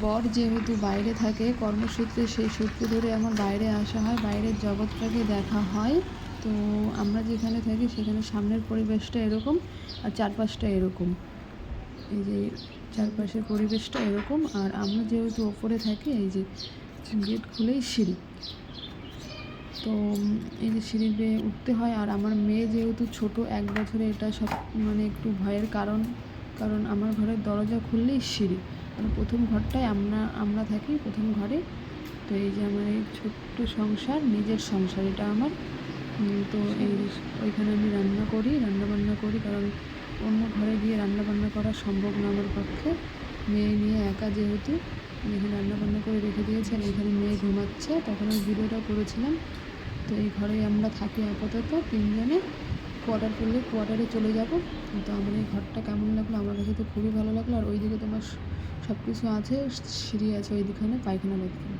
বর যেহেতু বাইরে থাকে কর্মসূত্রে, সেই সূত্র ধরে আমার বাইরে আসা হয়, বাইরের জগৎটাকে দেখা হয়। তো আমরা যেখানে থাকি সেখানে সামনের পরিবেশটা এরকম আর চারপাশটা এরকম, এই যে চারপাশের পরিবেশটা এরকম। আর আমরা যেহেতু ওপরে থাকি, এই যে গেট খুলেই সিঁড়ি, তো এই যে সিঁড়ি বেয়ে উঠতে হয়। আর আমার মেয়ে যেহেতু ছোট, 1 বছরে, এটা সব মানে একটু ভয়ের কারণ। কারণ আমার ঘরের দরজা খুললেই সিঁড়ি, মানে প্রথম ঘরটায় আমরা থাকি, প্রথম ঘরে। তো এই যে আমার এই ছোট্ট সংসার, নিজের সংসার এটা আমার। তো এই ওইখানে আমি রান্নাবান্না করি, কারণ অন্য ঘরে গিয়ে রান্নাবান্না করা সম্ভব না আমার পক্ষে। মেয়ে নিয়ে একা যেহেতু, এখানে রান্নাবান্না করে রেখে দিয়েছি। আর এখানে মেয়ে ঘুমাচ্ছে, তখন আমি ভিডিওটা করেছিলাম। তো এই ঘরেই আমরা থাকি আপাতত 3 জনে। কোয়ার্টার করলে কোয়ার্টারে চলে যাব। তো আমার এই ঘরটা কেমন লাগলো? আমার কাছে তো খুবই ভালো লাগলো। আর ওইদিকে তোমার সব কিছু আছে, সিঁড়ি আছে ওইদিকে, পায়খানা বাথরুম।